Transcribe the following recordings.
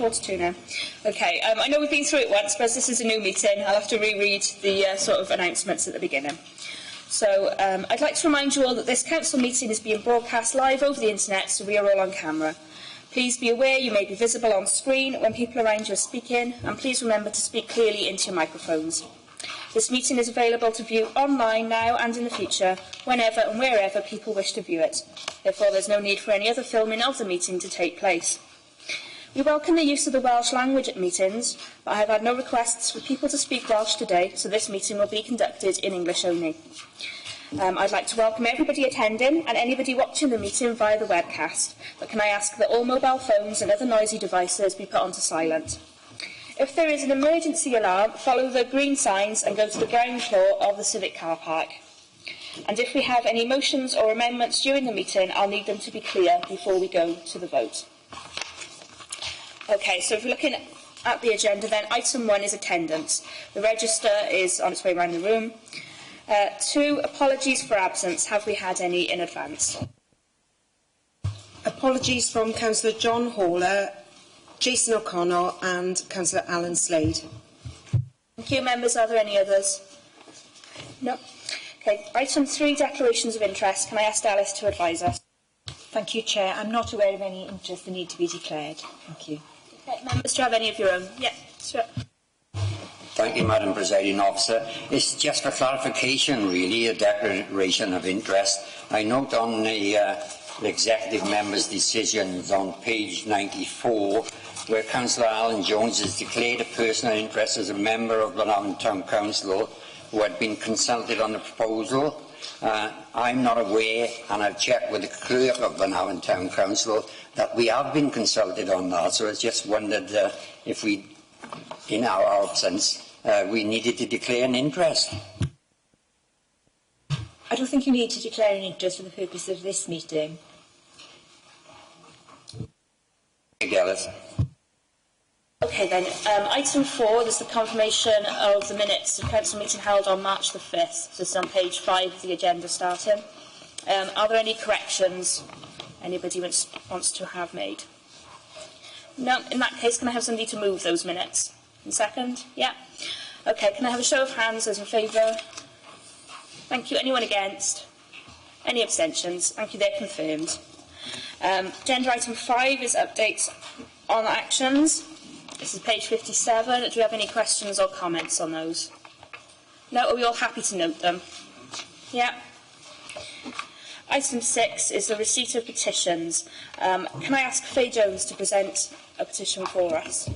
Quarter 2 now. Okay, I know we've been through it once, but as this is a new meeting, I'll have to reread the sort of announcements at the beginning. So I'd like to remind you all that this council meeting is being broadcast live over the internet, so we are all on camera. Please be aware you may be visible on screen when people around you are speaking, and please remember to speak clearly into your microphones. This meeting is available to view online now and in the future, whenever and wherever people wish to view it. Therefore, there is no need for any other filming of the meeting to take place. We welcome the use of the Welsh language at meetings, but I have had no requests for people to speak Welsh today, so this meeting will be conducted in English only. I'd like to welcome everybody attending and anybody watching the meeting via the webcast, but can I ask that all mobile phones and other noisy devices be put onto silent. If there is an emergency alarm, follow the green signs and go to the ground floor of the Civic Car Park. And if we have any motions or amendments during the meeting, I'll need them to be clear before we go to the vote. Okay, so if we're looking at the agenda then, item 1 is attendance. The register is on its way around the room. 2, apologies for absence. Have we had any in advance? Apologies from Councillor John Haller, Jason O'Connor and Councillor Alan Slade. Thank you. Members, are there any others? No. Okay, item 3, declarations of interest. Can I ask Alice to advise us? Thank you, Chair. I'm not aware of any interest that need to be declared. Thank you. Okay, members, do you have any of your own? Yeah, sure. Thank you, Madam Presiding Officer. It's just for clarification, really, a declaration of interest. I note on the executive member's decisions on page 94, where Councillor Alan Jones has declared a personal interest as a member of Glenavon Town Council who had been consulted on the proposal. I'm not aware, and I've checked with the clerk of Glenavon Town Council, that we have been consulted on that, so I just wondered if we, in our absence, we needed to declare an interest. I don't think you need to declare an interest for the purpose of this meeting. Okay then, item 4 is the confirmation of the minutes of council meeting held on March the 5th. So it's on page 5 of the agenda starting. Are there any corrections anybody wants to have made? No, in that case, can I have somebody to move those minutes? In second? Yeah. Okay, can I have a show of hands? Those in favour? Thank you. Anyone against? Any abstentions? Thank you, they're confirmed. Agenda item 5 is updates on actions. This is page 57. Do we have any questions or comments on those? No? Are we all happy to note them? Yeah. Item 6 is the receipt of petitions. Can I ask Faye Jones to present a petition for us?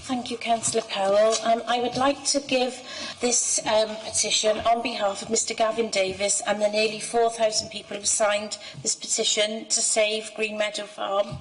Thank you, Councillor Powell. I would like to give this petition on behalf of Mr Gavin Davis and the nearly 4,000 people who have signed this petition to save Green Meadow Farm.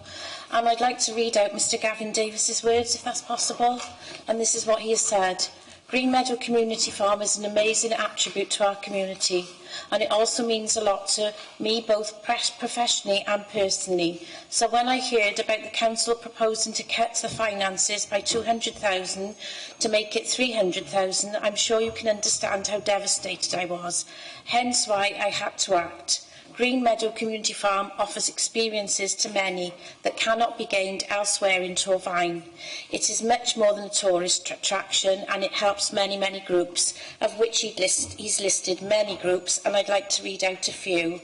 And I'd like to read out Mr Gavin Davis's words, if that's possible. And this is what he has said. Green Meadow Community Farm is an amazing attribute to our community, and it also means a lot to me both professionally and personally. So when I heard about the council proposing to cut the finances by 200,000 to make it 300,000, I'm sure you can understand how devastated I was, hence why I had to act. Green Meadow Community Farm offers experiences to many that cannot be gained elsewhere in Torfaen. It is much more than a tourist attraction, and it helps many, many groups, of which he's listed many groups, and I'd like to read out a few.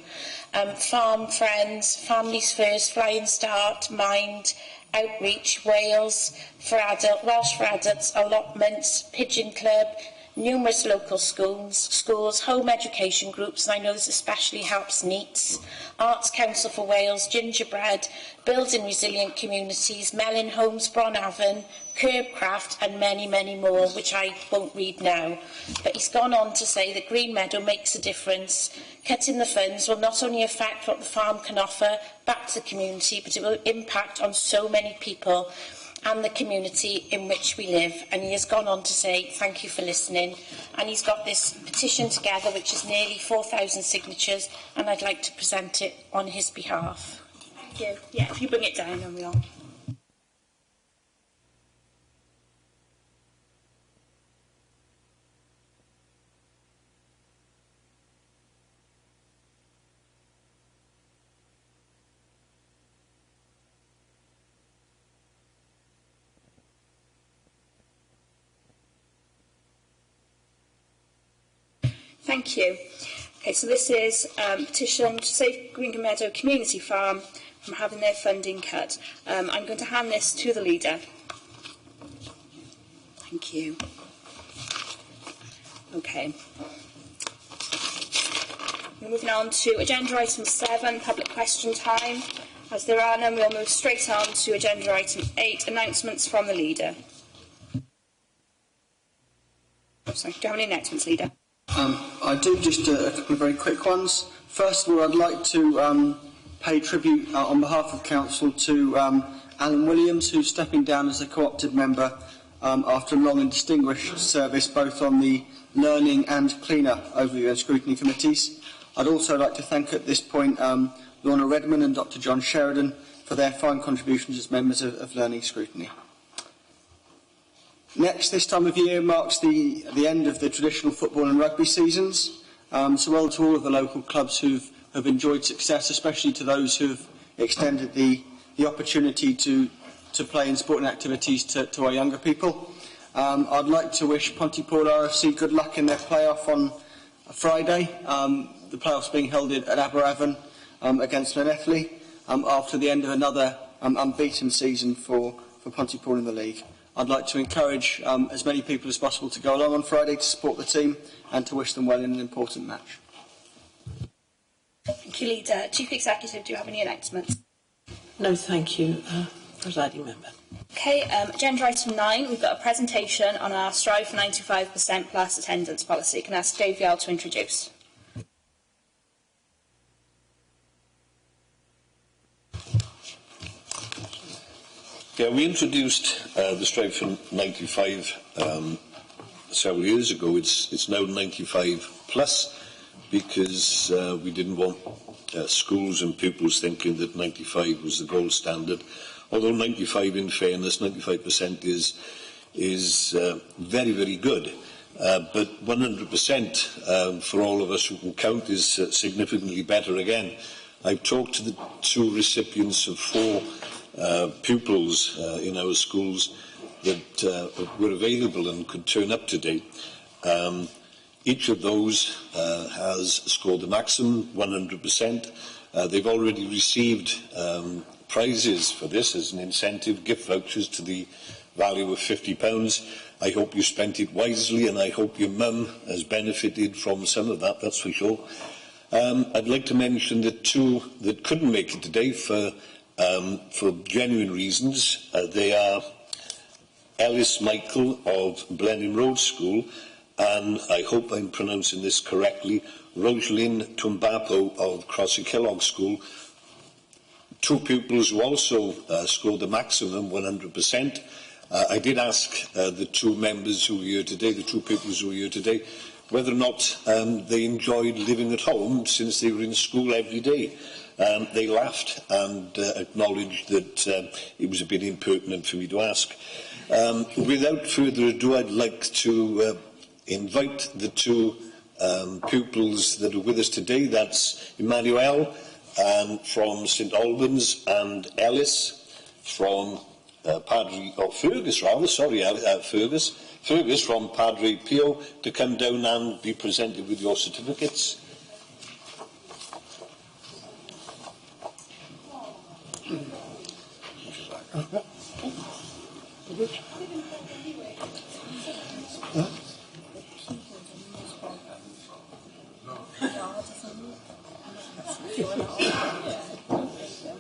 Farm Friends, Families First, Flying Start, Mind, Outreach, Wales, Welsh for Adults, Allotments, Pigeon Club, numerous local schools, home education groups, and I know this especially helps NEETs, Arts Council for Wales, Gingerbread, Building Resilient Communities, Melon Homes, Bronavon, Curbcraft, and many, many more, which I won't read now. But he's gone on to say that Green Meadow makes a difference. Cutting the funds will not only affect what the farm can offer back to the community, but it will impact on so many people and the community in which we live. And he has gone on to say, thank you for listening. And he's got this petition together, which is nearly 4,000 signatures, and I'd like to present it on his behalf. Thank you. Yeah, if you bring it down, then we all. Thank you. Okay, so this is petition to save Green Meadow Community Farm from having their funding cut. I'm going to hand this to the leader. Thank you. Okay. We're moving on to agenda item 7, public question time. As there are none, we'll move straight on to agenda item 8, announcements from the leader. Oh, sorry, do you have any announcements, leader? I do, just a couple of very quick ones. First of all, I'd like to pay tribute on behalf of Council to Alan Williams, who's stepping down as a co-opted member after a long and distinguished service both on the Learning and Cleaner Overview and Scrutiny Committees. I'd also like to thank at this point Lorna Redman and Dr John Sheridan for their fine contributions as members of Learning Scrutiny. Next, this time of year marks the end of the traditional football and rugby seasons. So well to all of the local clubs who have enjoyed success, especially to those who have extended the opportunity to play in sporting activities to our younger people. I'd like to wish Pontypool RFC good luck in their playoff on Friday. The playoffs being held at Aberavon against Llanelli after the end of another unbeaten season for Pontypool in the league. I'd like to encourage as many people as possible to go along on Friday to support the team and to wish them well in an important match. Thank you, Leader. Chief Executive, do you have any announcements? No, thank you, Presiding Member. Okay, agenda item 9, we've got a presentation on our Strive for 95% plus attendance policy. Can I ask Dave Yell to introduce? Yeah, we introduced the Strive for 95 several years ago. It's now 95 plus because we didn't want schools and pupils thinking that 95 was the gold standard. Although 95, in fairness, 95% is very, very good. But 100% for all of us who can count is significantly better again. I've talked to the 2 recipients of 4 pupils in our schools that were available and could turn up today. Each of those has scored the maximum, 100%. They've already received prizes for this as an incentive, gift vouchers to the value of £50. I hope you spent it wisely, and I hope your mum has benefited from some of that, that's for sure. I'd like to mention the 2 that couldn't make it today for genuine reasons. They are Ellis Michael of Blenheim Road School and, I hope I'm pronouncing this correctly, Rosalyn Tumbapo of Crossy Kellogg School. 2 pupils who also scored the maximum, 100%. I did ask the 2 members who were here today, the 2 pupils who were here today, whether or not they enjoyed living at home since they were in school every day. They laughed and acknowledged that it was a bit impertinent for me to ask. Without further ado, I'd like to invite the 2 pupils that are with us today. That's Emmanuel from St Albans and Ellis from Fergus from Padre Pio, to come down and be presented with your certificates.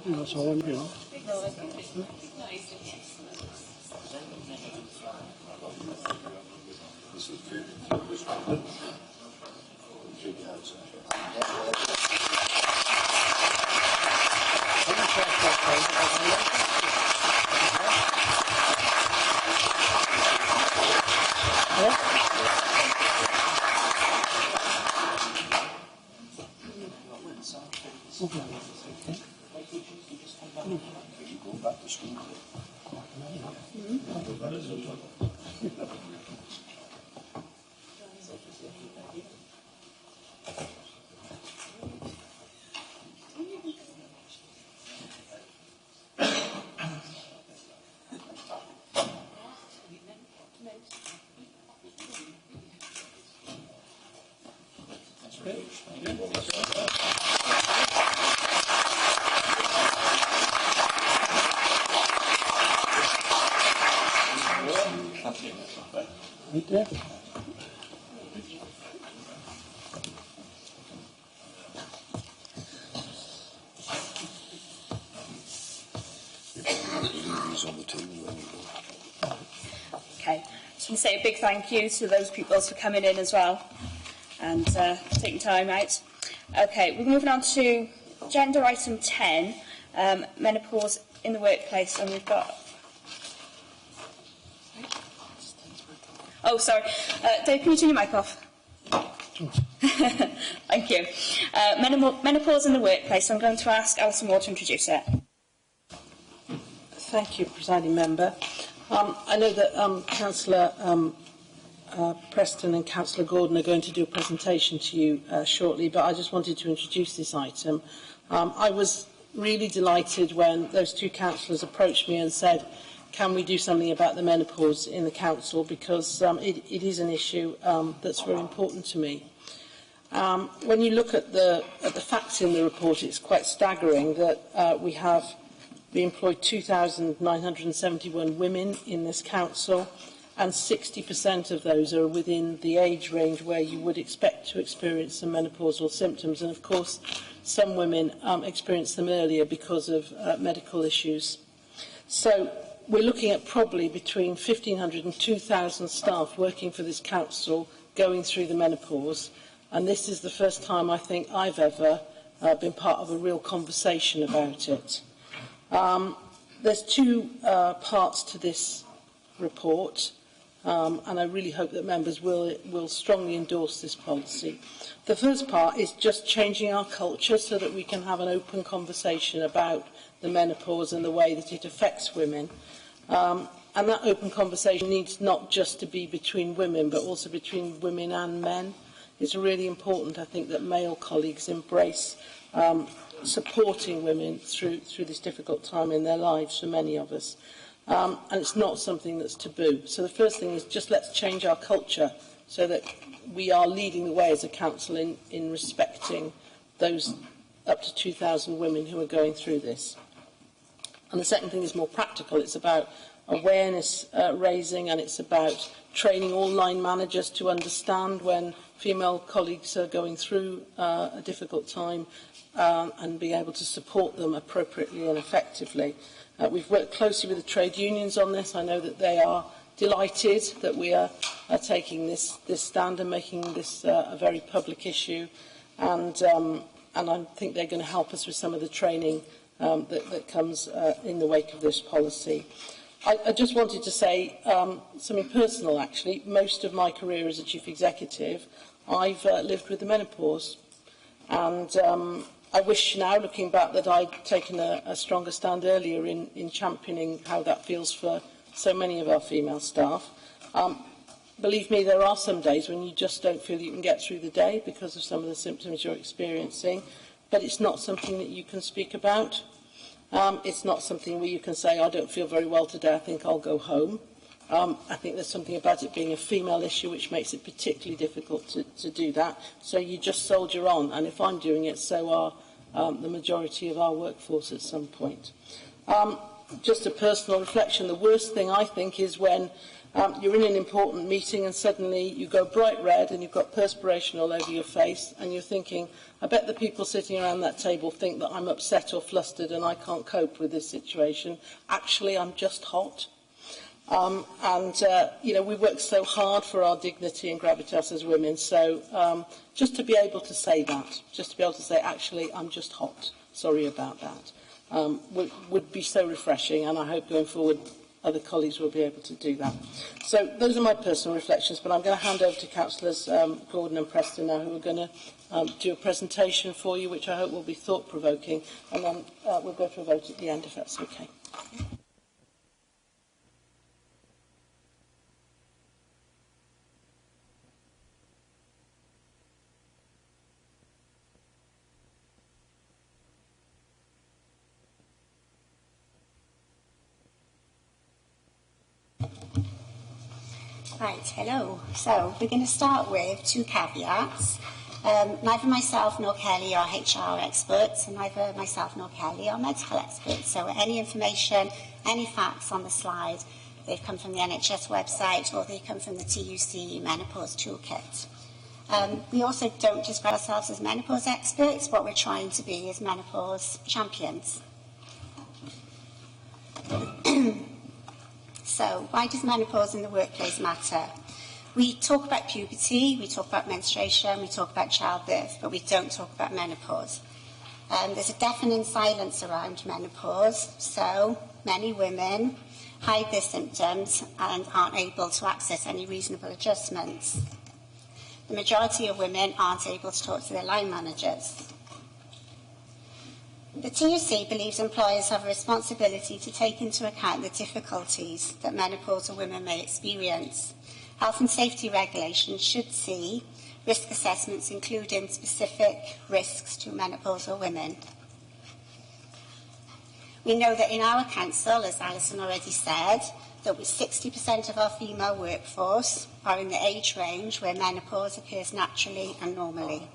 That's all I'm doing. Okay, just want to say a big thank you to those people for coming in as well and taking time out. Okay, we're moving on to agenda item 10, menopause in the workplace, and we've got... Oh, sorry. Dave, can you turn your mic off? Thank you. Menopause in the workplace. I'm going to ask Alison Ward to introduce it. Thank you, Presiding Member. I know that Councillor Preston and Councillor Gordon are going to do a presentation to you shortly, but I just wanted to introduce this item. I was really delighted when those two councillors approached me and said, can we do something about the menopause in the council, because it is an issue that's very important to me. When you look at the facts in the report, it's quite staggering that we employ 2,971 women in this council, and 60% of those are within the age range where you would expect to experience some menopausal symptoms. And of course, some women experience them earlier because of medical issues. So we're looking at probably between 1,500 and 2,000 staff working for this council going through the menopause. And this is the first time I think I've ever been part of a real conversation about it. There's two parts to this report, and I really hope that members will strongly endorse this policy. The first part is just changing our culture so that we can have an open conversation about the menopause and the way that it affects women. And that open conversation needs not just to be between women, but also between women and men. It's really important, I think, that male colleagues embrace supporting women through this difficult time in their lives for many of us. And it's not something that's taboo. So the first thing is just let's change our culture so that we are leading the way as a council in respecting those up to 2,000 women who are going through this. And the second thing is more practical. It's about awareness raising, and it's about training all line managers to understand when female colleagues are going through a difficult time and being able to support them appropriately and effectively. We've worked closely with the trade unions on this. I know that they are delighted that we are taking this stand and making this a very public issue, and I think they're going to help us with some of the training that comes in the wake of this policy. I just wanted to say something personal, actually. Most of my career as a chief executive, I've lived with the menopause, and I wish now, looking back, that I'd taken a stronger stand earlier in championing how that feels for so many of our female staff. Believe me, there are some days when you just don't feel you can get through the day because of some of the symptoms you're experiencing, but it's not something that you can speak about. It's not something where you can say, I don't feel very well today, I think I'll go home. I think there's something about it being a female issue which makes it particularly difficult to do that. So you just soldier on, and if I'm doing it, so are the majority of our workforce at some point. Just a personal reflection, the worst thing I think is when you're in an important meeting and suddenly you go bright red and you've got perspiration all over your face and you're thinking, I bet the people sitting around that table think that I'm upset or flustered and I can't cope with this situation. Actually, I'm just hot. You know, we work so hard for our dignity and gravitas as women, so just to be able to say that, just to be able to say, actually, I'm just hot, sorry about that, would be so refreshing, and I hope going forward other colleagues will be able to do that. So those are my personal reflections, but I'm going to hand over to Councillors Gordon and Preston now, who are going to do a presentation for you, which I hope will be thought-provoking, and then we'll go to a vote at the end, if that's okay. Right, hello. So we're going to start with two caveats. Neither myself nor Kelly are HR experts, and neither myself nor Kelly are medical experts. So any information, any facts on the slide they've come from the NHS website, or they come from the TUC Menopause Toolkit. We also don't describe ourselves as menopause experts. What we're trying to be is menopause champions. So, why does menopause in the workplace matter? We talk about puberty, we talk about menstruation, we talk about childbirth, but we don't talk about menopause. There's a deafening silence around menopause, so many women hide their symptoms and aren't able to access any reasonable adjustments. The majority of women aren't able to talk to their line managers. The TUC believes employers have a responsibility to take into account the difficulties that menopausal women may experience. Health and safety regulations should see risk assessments including specific risks to menopausal women. We know that in our council, as Alison already said, that 60% of our female workforce are in the age range where menopause occurs naturally and normally.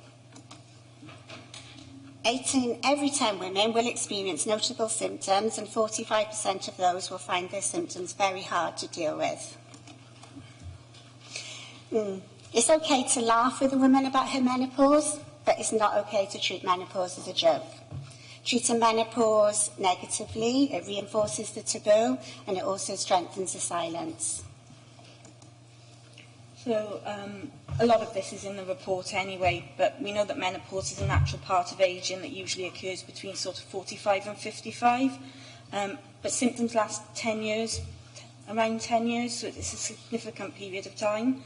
8 in every 10 women will experience notable symptoms, and 45% of those will find their symptoms very hard to deal with. It's okay to laugh with a woman about her menopause, but it's not okay to treat menopause as a joke. Treating menopause negatively, it reinforces the taboo, and it also strengthens the silence. So a lot of this is in the report anyway, but we know that menopause is a natural part of ageing that usually occurs between sort of 45 and 55. But symptoms last 10 years, around 10 years, so it's a significant period of time.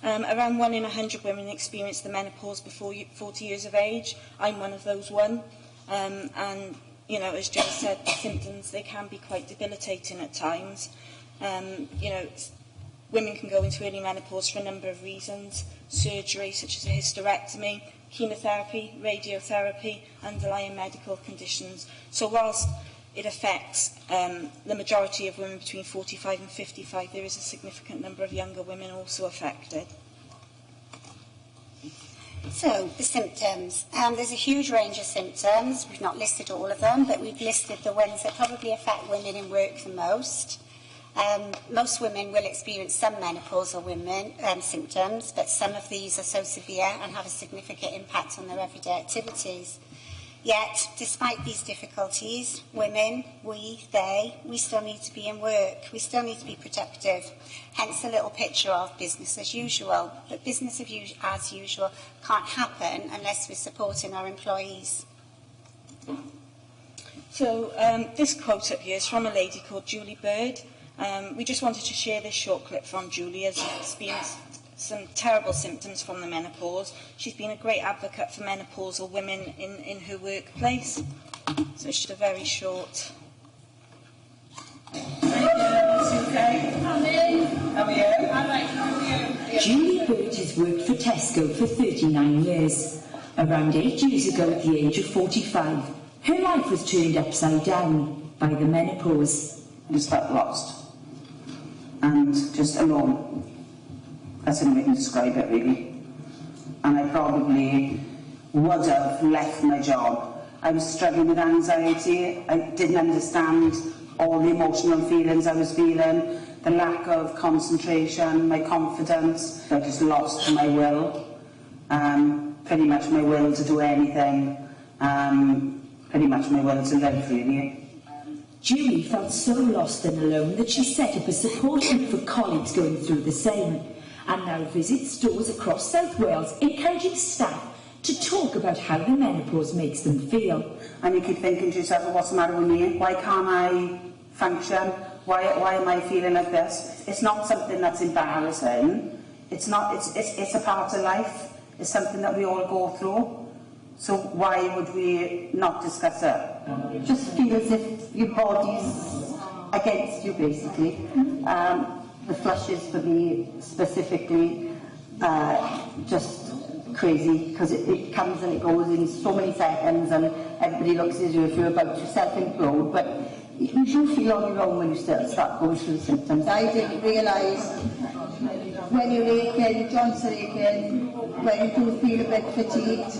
Around 1 in 100 women experience the menopause before 40 years of age. I'm one of those one. And, you know, as Joe said, the symptoms, they can be quite debilitating at times. You know, women can go into early menopause for a number of reasons: surgery, such as a hysterectomy, chemotherapy, radiotherapy, underlying medical conditions. So whilst it affects the majority of women between 45 and 55, there is a significant number of younger women also affected. So, the symptoms. There's a huge range of symptoms. We've not listed all of them, but we've listed the ones that probably affect women in work the most. Most women will experience some menopausal symptoms, but some of these are so severe and have a significant impact on their everyday activities. Yet, despite these difficulties, women, we still need to be in work. We still need to be productive. Hence the little picture of business as usual. But business as usual can't happen unless we're supporting our employees. So this quote up here is from a lady called Julie Bird. We just wanted to share this short clip from Julie, as she's experienced some terrible symptoms from the menopause. She's been a great advocate for menopausal women in her workplace. So it's just a very short. Julie Bird has worked for Tesco for 39 years. Around 8 years ago, at the age of 45, her life was turned upside down by the menopause. I just felt lost and just alone. That's the only way I can describe it, really. And I probably would have left my job. I was struggling with anxiety. I didn't understand all the emotional feelings I was feeling, the lack of concentration, my confidence. I just lost my will, pretty much my will to do anything, pretty much my will to live, really. Julie felt so lost and alone that she set up a support group for colleagues going through the same, and now visits stores across South Wales, encouraging staff to talk about how the menopause makes them feel. And you keep thinking to yourself, well, what's the matter with me? Why can't I function? Why am I feeling like this? It's not something that's embarrassing. It's a part of life. It's something that we all go through. So why would we not discuss it? Just feel as if your body's against you, basically. The flushes for me specifically, just crazy, because it comes and it goes in so many seconds, and everybody looks at you if you're about to self-implode, but you do feel on your own when you start going through the symptoms. I didn't realise when you're aching, joints are aching, when you do feel a bit fatigued,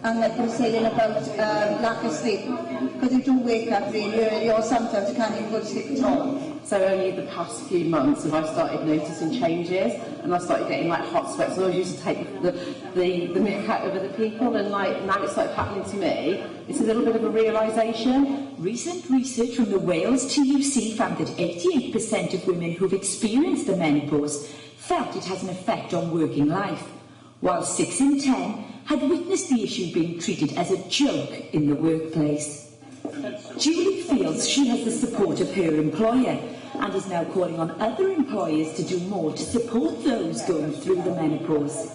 and like you were saying about lack of sleep, because you do wake up really early, or sometimes you can't even go to sleep at all. So only the past few months have I started noticing changes, and I started getting like hot sweats. And I used to take the mick out of other people, and like now it's like happening to me. It's a little bit of a realisation. Recent research from the Wales TUC found that 88% of women who've experienced the menopause felt it has an effect on working life, while 6 in 10 had witnessed the issue being treated as a joke in the workplace. Julie feels she has the support of her employer and is now calling on other employers to do more to support those going through the menopause.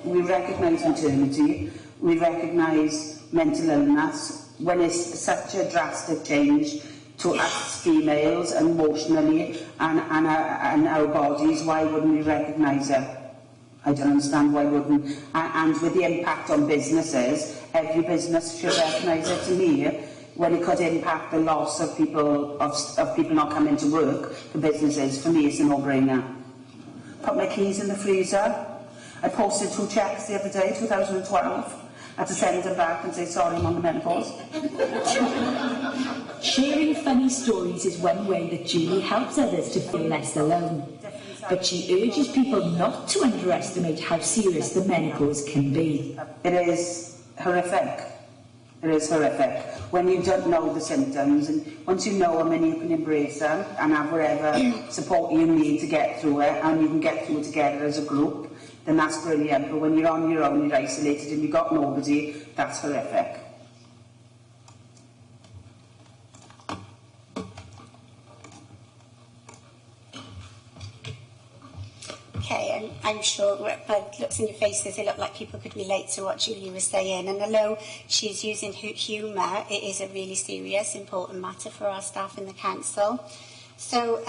We recognise maternity, we recognise mental illness. When it's such a drastic change to us females emotionally and our bodies, why wouldn't we recognise it? I don't understand why wouldn't. And with the impact on businesses, every business should recognise it. To me, when it could impact the loss of people not coming to work for businesses, for me it's a no-brainer. Put my keys in the freezer. I posted 2 cheques the other day, 2012. I had to send them back and say, sorry, I'm on the menopause. Sharing funny stories is one way that Julie helps others to feel less alone. But she urges people not to underestimate how serious the menopause can be. It is horrific. It is horrific. When you don't know the symptoms, and once you know them and you can embrace them and have whatever support you need to get through it, and you can get through it together as a group, then that's brilliant. But when you're on your own, you're isolated and you've got nobody, that's horrific. Okay, I'm sure by the looks in your faces, it looked like people could relate to what Julie was saying. And although she's using humour, it is a really serious, important matter for our staff in the council. So,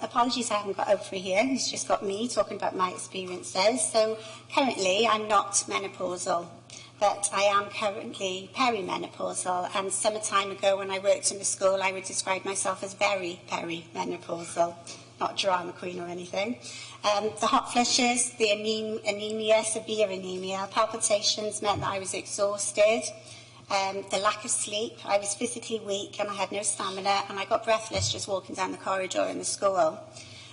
apologies I haven't got Oprah here. He's just got me talking about my experiences. So, currently, I'm not menopausal, but I am currently perimenopausal. And some time ago, when I worked in the school, I would describe myself as very perimenopausal, not drama queen or anything. The hot flushes, the anemia, severe anemia, palpitations meant that I was exhausted. The lack of sleep, I was physically weak and I had no stamina, and I got breathless just walking down the corridor in the school.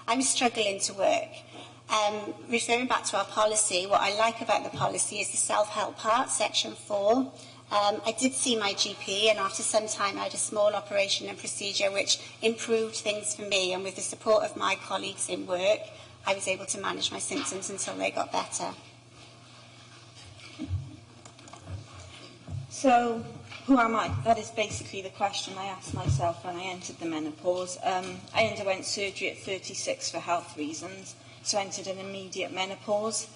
I was struggling to work. Referring back to our policy, what I like about the policy is the self-help part, section 4. I did see my GP, and after some time I had a small operation and procedure which improved things for me, and with the support of my colleagues in work, I was able to manage my symptoms until they got better. So, who am I? That is basically the question I asked myself when I entered the menopause. I underwent surgery at 36 for health reasons, so I entered an immediate menopause.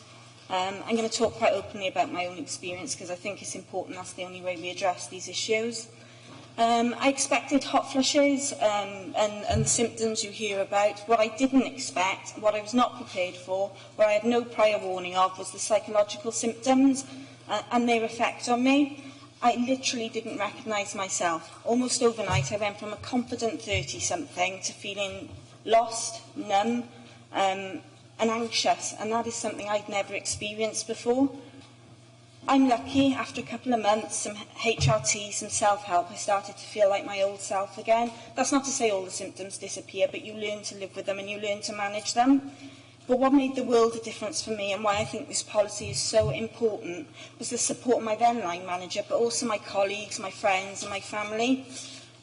I'm going to talk quite openly about my own experience because I think it's important. That's the only way we address these issues. I expected hot flushes and the symptoms you hear about. What I didn't expect, what I was not prepared for, what I had no prior warning of, was the psychological symptoms and their effect on me. I literally didn't recognise myself. Almost overnight, I went from a confident 30-something to feeling lost, numb, and anxious, and that is something I'd never experienced before. I'm lucky, after a couple of months, some HRT, some self-help, I started to feel like my old self again. That's not to say all the symptoms disappear, but you learn to live with them and you learn to manage them. But what made the world a difference for me, and why I think this policy is so important, was the support of my then line manager, but also my colleagues, my friends and my family.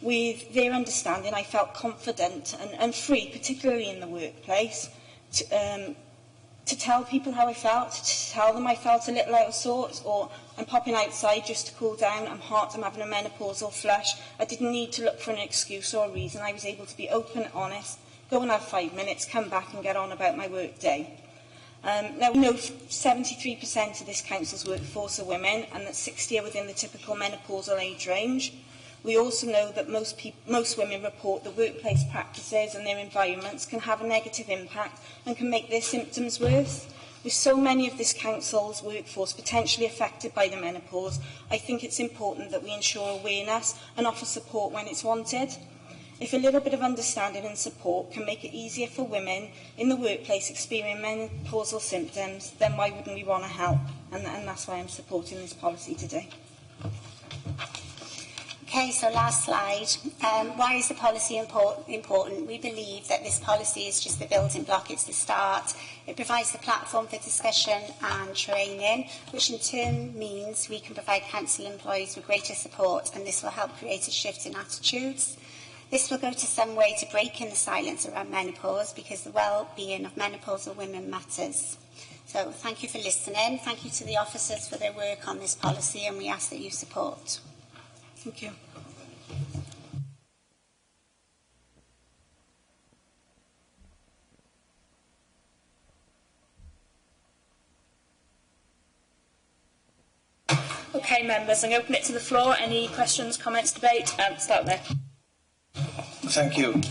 With their understanding, I felt confident and free, particularly in the workplace, to tell people how I felt, to tell them I felt a little out of sorts, or I'm popping outside just to cool down, I'm hot, I'm having a menopausal flush. I didn't need to look for an excuse or a reason. I was able to be open and honest, go and have 5 minutes, come back and get on about my work day. Now, we know 73% of this council's workforce are women, and that 60 are within the typical menopausal age range. We also know that most women report that workplace practices and their environments can have a negative impact and can make their symptoms worse. With so many of this council's workforce potentially affected by the menopause, I think it's important that we ensure awareness and offer support when it's wanted. If a little bit of understanding and support can make it easier for women in the workplace experiencing menopausal symptoms, then why wouldn't we want to help? And that's why I'm supporting this policy today. Okay, Okay, so last slide. Why is the policy important? We believe that this policy is just the building block, it's the start. It provides the platform for discussion and training, which in turn means we can provide council employees with greater support, and this will help create a shift in attitudes. This will go to some way to break in the silence around menopause, because the well-being of menopausal women matters. So thank you for listening. Thank you to the officers for their work on this policy, and we ask that you support. Thank you. Okay, members, I'm going to open it to the floor. Any questions, comments, debate? Start there. Thank you.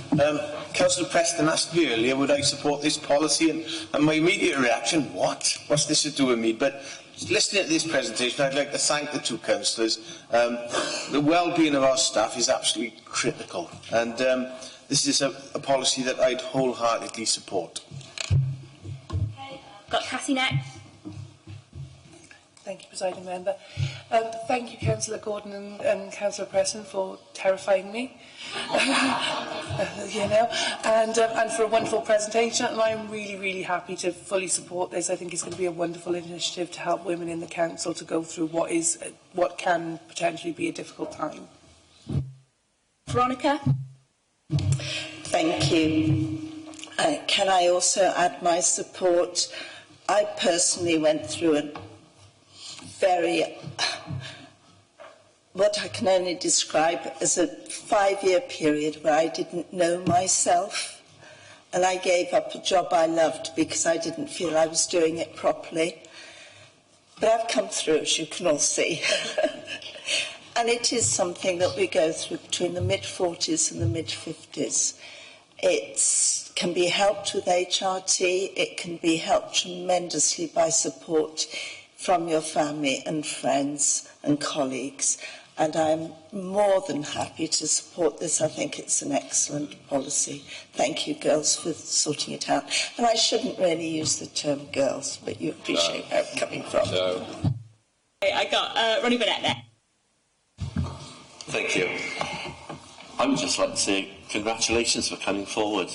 Councillor Preston asked me earlier, would I support this policy? And my immediate reaction, what? What's this to do with me? But listening to this presentation, I'd like to thank the two councillors. The well-being of our staff is absolutely critical. And this is a policy that I'd wholeheartedly support. Okay. Got Cathy next. Thank you, Presiding Member. Thank you, Councillor Gordon and Councillor Preston, for terrifying me, and for a wonderful presentation. And I'm really happy to fully support this. I think it's going to be a wonderful initiative to help women in the council to go through what can potentially be a difficult time. Veronica. Thank you. Can I also add my support? I personally went through a what I can only describe as a 5-year period where I didn't know myself, and I gave up a job I loved because I didn't feel I was doing it properly. But I've come through, as you can all see. And it is something that we go through between the mid-40s and the mid-50s. It can be helped with HRT, it can be helped tremendously by support from your family and friends and colleagues, and I'm more than happy to support this. I think it's an excellent policy. Thank you, girls, for sorting it out. And I shouldn't really use the term girls, but you appreciate where I'm coming from. No. I got Ronnie Burnett there. Thank you. I would just like to say congratulations for coming forward.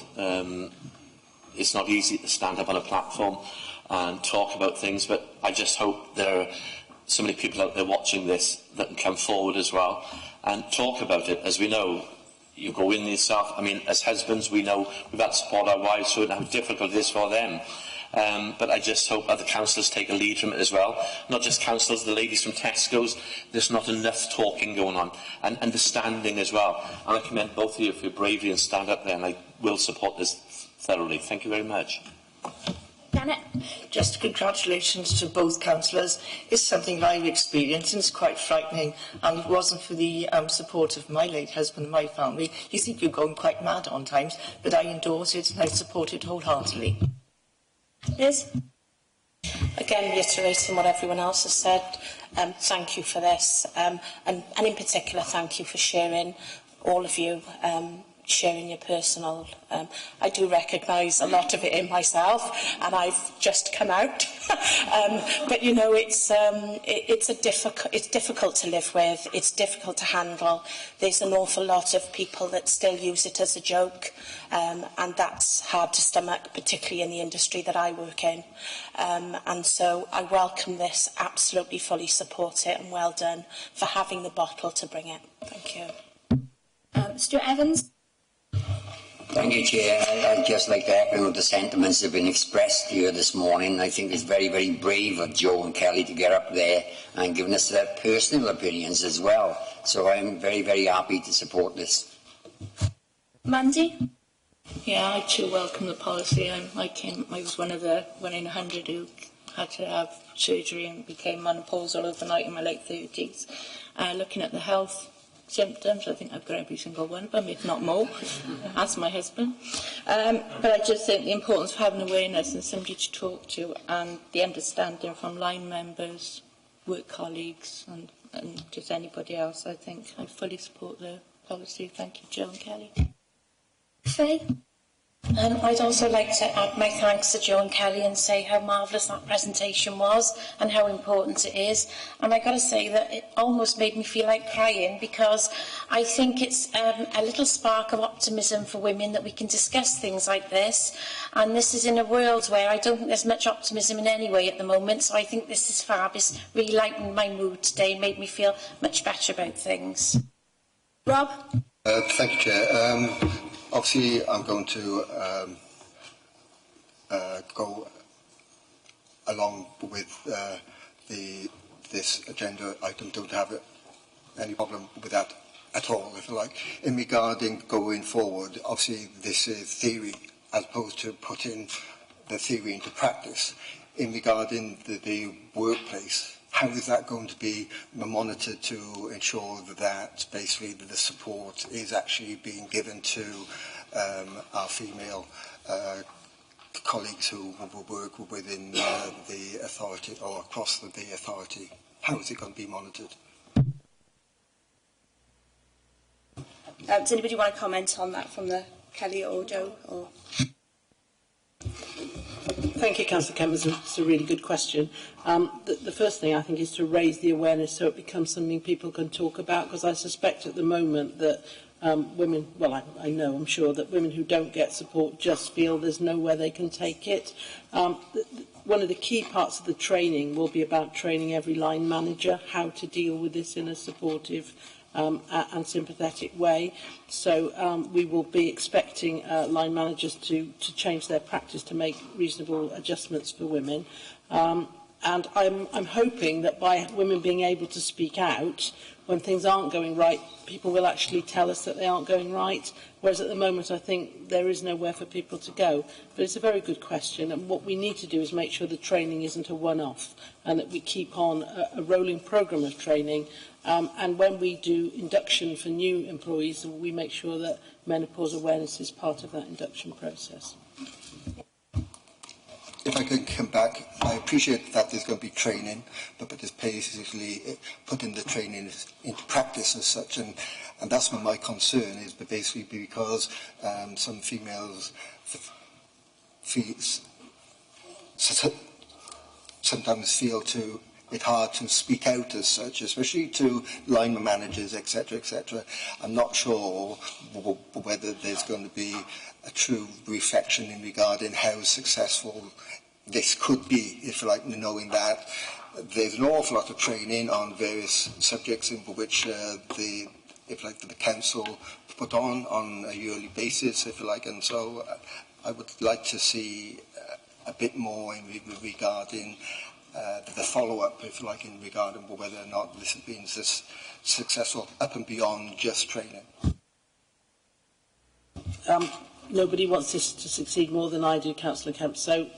It's not easy to stand up on a platform and talk about things, but I just hope there are so many people out there watching this that can come forward as well and talk about it. As we know, you go in yourself. I mean, as husbands, we know we've had to support our wives, so how difficult it is for them. But I just hope other councillors take a lead from it as well. Not just councillors, the ladies from Tesco's. There's not enough talking going on, and understanding as well. And I commend both of you for your bravery and stand up there, and I will support this thoroughly. Thank you very much. Janet. Just congratulations to both councillors. It's something I've experienced and it's quite frightening. And if it wasn't for the support of my late husband and my family, you think you're going quite mad on times, but I endorse it and I support it wholeheartedly. Liz? Again, reiterating what everyone else has said, thank you for this. And in particular, thank you for sharing, all of you, sharing your personal. I do recognise a lot of it in myself, and I've just come out. But you know, it's difficult to live with. It's difficult to handle. There's an awful lot of people that still use it as a joke, and that's hard to stomach, particularly in the industry that I work in. And so I welcome this, absolutely fully support it, and well done for having the bottle to bring it. Thank you. Stuart Evans. Thank you, Chair. I'd just like to echo the sentiments that have been expressed here this morning. I think it's very, very brave of Joe and Kelly to get up there and give us their personal opinions as well. So I'm very, very happy to support this. Mandy? Yeah, I too welcome the policy. I was one of the 1 in 100 who had to have surgery and became menopausal overnight in my late 30s. Looking at the health symptoms, I think I've got every single one of them, if not more. Ask my husband. But I just think the importance of having awareness and somebody to talk to, and the understanding from line members, work colleagues, and just anybody else. I think I fully support the policy. Thank you, Joe and Kelly. Faye? I'd also like to add my thanks to Joe and Kelly and say how marvellous that presentation was and how important it is. And I've got to say that it almost made me feel like crying, because I think it's a little spark of optimism for women that we can discuss things like this. And this is in a world where I don't think there's much optimism in any way at the moment. So I think this is fab. It's really lightened my mood today, made me feel much better about things. Rob? Thank you, Chair. Obviously, I'm going to go along with this agenda item. Don't have any problem with that at all, if you like. In regarding going forward, obviously this is theory as opposed to putting the theory into practice. In regarding the workplace, how is that going to be monitored to ensure that basically the support is actually being given to our female colleagues who will work within the authority or across the authority? How is it going to be monitored? Does anybody want to comment on that from the Kelly or Joe? Or... Thank you, Councillor Kemp. It's a really good question. The first thing I think is to raise the awareness so it becomes something people can talk about, because I suspect at the moment that women, well, I'm sure that women who don't get support just feel there's nowhere they can take it. One of the key parts of the training will be about training every line manager how to deal with this in a supportive and sympathetic way. So we will be expecting line managers to change their practice to make reasonable adjustments for women. And I'm hoping that by women being able to speak out when things aren't going right, people will actually tell us that they aren't going right. Whereas at the moment, I think there is nowhere for people to go. But it's a very good question. And what we need to do is make sure the training isn't a one-off and that we keep on a rolling programme of training. And when we do induction for new employees, we make sure that menopause awareness is part of that induction process. If I could come back, I appreciate that there's going to be training, but it's basically putting the training into practice as such, and that's what my concern is, but basically because some females sometimes feel it's hard to speak out as such, especially to line managers, etc., etc. I'm not sure whether there's going to be a true reflection in regarding how successful this could be, if you like, knowing that there's an awful lot of training on various subjects in which the council put on a yearly basis, if you like, and so I would like to see a bit more in regarding the follow-up, if you like, in regarding whether or not this has been successful up and beyond just training. Nobody wants this to succeed more than I do, Councillor Kemp. So,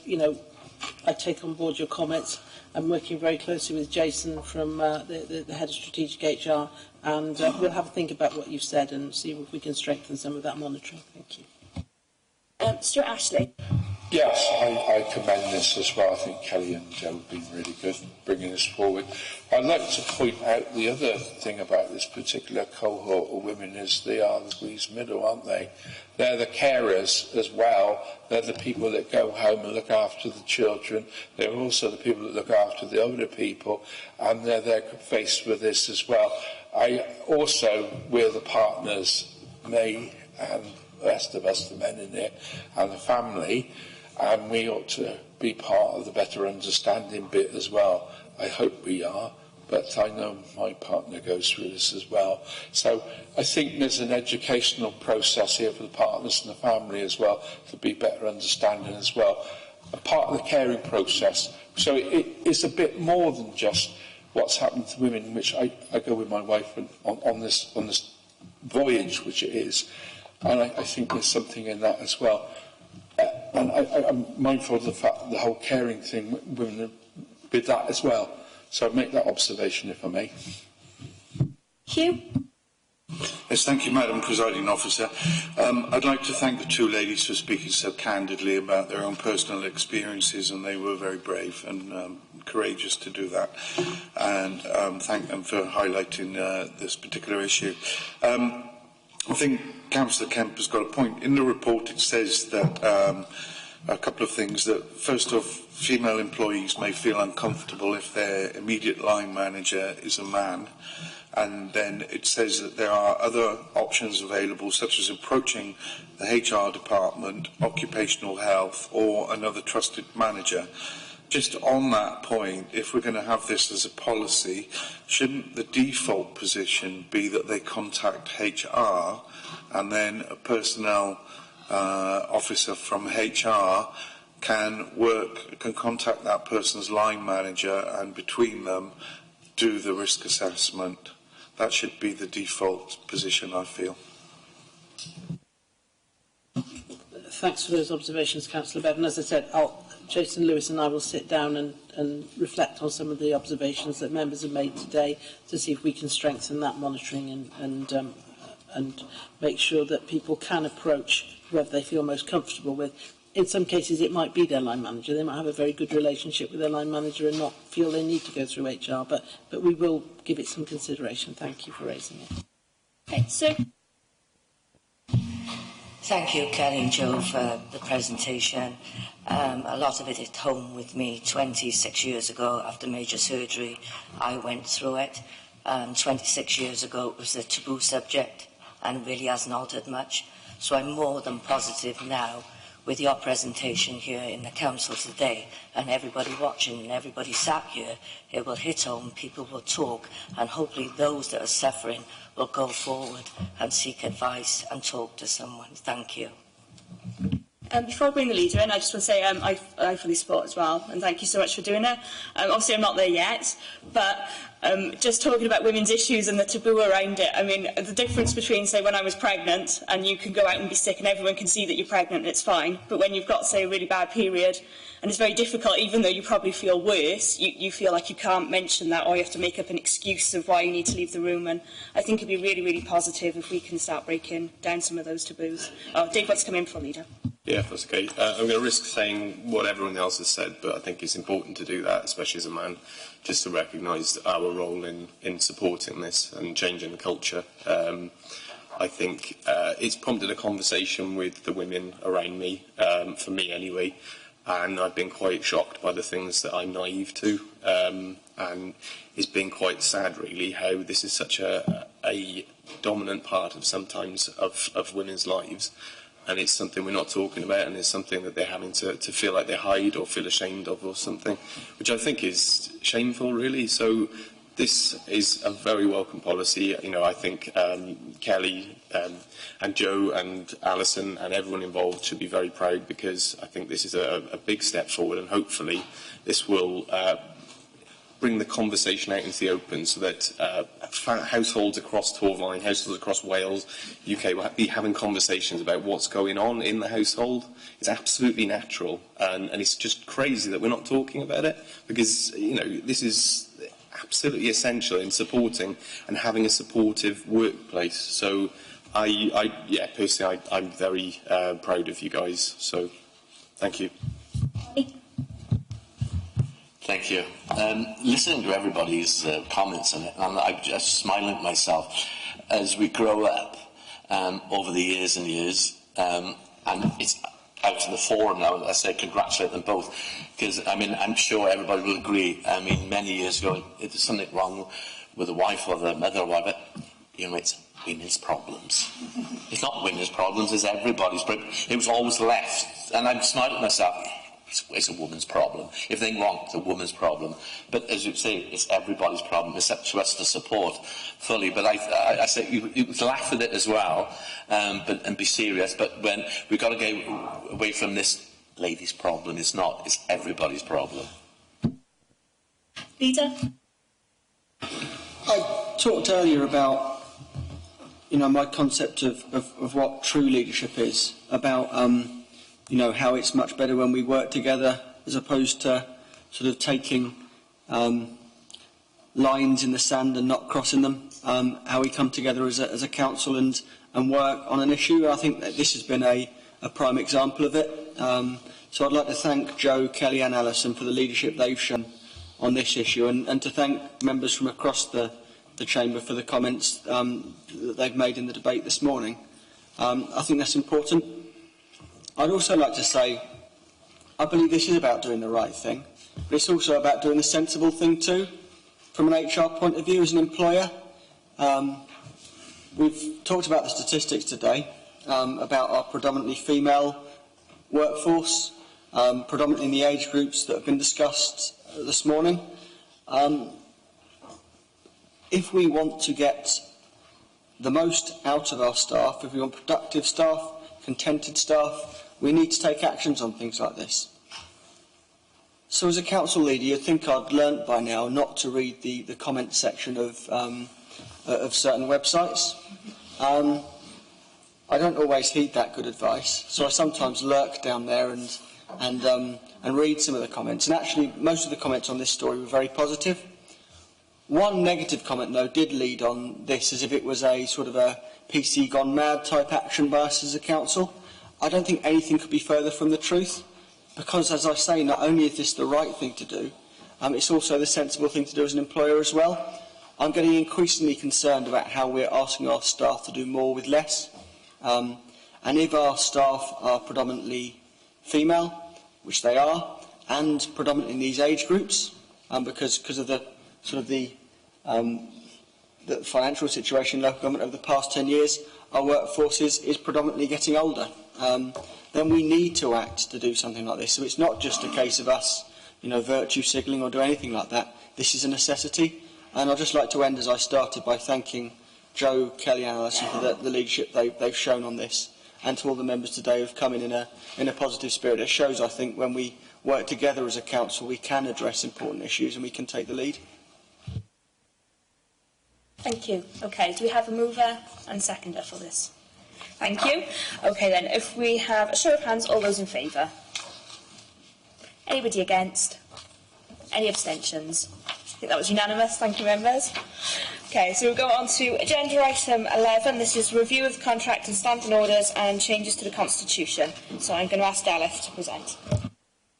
I take on board your comments. I'm working very closely with Jason from the Head of Strategic HR, and we'll have a think about what you've said and see if we can strengthen some of that monitoring. Thank you. Stuart Ashley. Yes, I commend this as well. I think Kelly and Joe have been really good bringing this forward. I'd like to point out the other thing about this particular cohort of women is they are the squeezed middle, aren't they? They're the carers as well. They're the people that go home and look after the children. They're also the people that look after the older people, and they're faced with this as well. We're the partners, me and the rest of us, the men in it, and the family, and we ought to be part of the better understanding bit as well. I hope we are, but I know my partner goes through this as well. So I think there's an educational process here for the partners and the family as well to be better understanding as well. A part of the caring process. So it is a bit more than just what's happened to women, which I go with my wife on this voyage, which it is. And I think there's something in that as well. And I'm mindful of the fact that the whole caring thing, women with that as well. So I'd make that observation, if I may. Hugh? Yes, thank you, Madam Presiding Officer. I'd like to thank the two ladies for speaking so candidly about their own personal experiences, and they were very brave and courageous to do that. And thank them for highlighting this particular issue. I think Councillor Kemp has got a point. In the report it says that a couple of things. That first off, female employees may feel uncomfortable if their immediate line manager is a man. And then it says that there are other options available, such as approaching the HR department, occupational health, or another trusted manager. Just on that point, if we're going to have this as a policy, shouldn't the default position be that they contact HR and then a personnel officer from HR can contact that person's line manager and between them do the risk assessment? That should be the default position, I feel. Thanks for those observations, Councillor Bevan. As I said, Jason Lewis and I will sit down and reflect on some of the observations that members have made today to see if we can strengthen that monitoring and make sure that people can approach whoever they feel most comfortable with. In some cases, it might be their line manager. They might have a very good relationship with their line manager and not feel they need to go through HR, but we will give it some consideration. Thank you for raising it. Okay, so... Thank you, Kelly and Joe, for the presentation. A lot of it hit home with me. 26 years ago, after major surgery, I went through it. 26 years ago, it was a taboo subject and really hasn't altered much. So I'm more than positive now with your presentation here in the council today, and everybody watching and everybody sat here, it will hit home, people will talk, and hopefully those that are suffering will go forward and seek advice and talk to someone. Thank you. Before I bring the leader in, I just want to say I fully support as well, and thank you so much for doing it. Obviously, I'm not there yet, but just talking about women's issues and the taboo around it, I mean, the difference between, say, when I was pregnant and you can go out and be sick and everyone can see that you're pregnant and it's fine, but when you've got, say, a really bad period and it's very difficult, even though you probably feel worse, you feel like you can't mention that, or you have to make up an excuse of why you need to leave the room. And I think it'd be really, really positive if we can start breaking down some of those taboos. Dave wants to come in for leader. Yeah, if that's okay. I'm going to risk saying what everyone else has said, but I think it's important to do that, especially as a man, just to recognise our role in supporting this and changing the culture. I think it's prompted a conversation with the women around me, for me anyway, and I've been quite shocked by the things that I'm naive to, and it's been quite sad, really, how this is such a dominant part of sometimes of women's lives. And it's something we're not talking about, and it's something that they're having to feel like they hide or feel ashamed of or something, which I think is shameful, really. So this is a very welcome policy. You know, I think Kelly and Joe and Alison and everyone involved should be very proud, because I think this is a big step forward, and hopefully this will bring the conversation out into the open, so that households across Torfaen, households across Wales, UK will be having conversations about what's going on in the household. It's absolutely natural, and it's just crazy that we're not talking about it, because, you know, this is absolutely essential in supporting and having a supportive workplace. So yeah, personally, I'm very proud of you guys. So thank you. Thank you. Listening to everybody's comments on it, and I'm just smiling at myself as we grow up over the years and years, and it's out in the forum now. I say congratulate them both, because I mean, I'm sure everybody will agree. I mean, many years ago, if there's something wrong with a wife or the mother or whatever, you know, it's women's problems. It's not women's problems, it's everybody's problem. It was always left, and I'm smiling at myself. It's a woman's problem. If anything wrong, it's a woman's problem. But as you say, it's everybody's problem. It's up to us to support fully. But I say you laugh at it as well, and be serious. But when we've got to go away from this lady's problem, it's not. It's everybody's problem. Leader? I talked earlier about, you know, my concept of what true leadership is, about you know, how it's much better when we work together as opposed to sort of taking lines in the sand and not crossing them, how we come together as a council and work on an issue. I think that this has been a prime example of it. So I'd like to thank Joe, Kelly and Alison for the leadership they've shown on this issue, and to thank members from across the Chamber for the comments that they've made in the debate this morning. I think that's important. I'd also like to say, I believe this is about doing the right thing, but it's also about doing the sensible thing too. From an HR point of view, as an employer, we've talked about the statistics today, about our predominantly female workforce, predominantly in the age groups that have been discussed this morning. If we want to get the most out of our staff, if we want productive staff, contented staff, we need to take actions on things like this. So as a council leader, you'd think I'd learnt by now not to read the comment section of certain websites. I don't always heed that good advice, so I sometimes lurk down there and read some of the comments. And actually, most of the comments on this story were very positive. One negative comment, though, did lead on this as if it was a sort of a PC gone mad type action by us as a council. I don't think anything could be further from the truth, because, as I say, not only is this the right thing to do, it's also the sensible thing to do as an employer as well. I'm getting increasingly concerned about how we're asking our staff to do more with less. And if our staff are predominantly female, which they are, and predominantly in these age groups, because of the sort of the financial situation in local government over the past 10 years, our workforce is predominantly getting older. Then we need to act to do something like this. So it's not just a case of us, virtue signalling or do anything like that. This is a necessity. And I'd just like to end as I started by thanking Joe, Kelly and Alison for the leadership they've shown on this, and to all the members today who've come in a positive spirit. It shows, I think, when we work together as a council, we can address important issues and we can take the lead. Thank you. Okay, do we have a mover and seconder for this? Thank you. Okay then, if we have a show of hands, all those in favour? Anybody against? Any abstentions? I think that was unanimous. Thank you, members. Okay, so we'll go on to agenda item 11. This is review of contract and standing orders and changes to the Constitution. So I'm going to ask Dalith to present.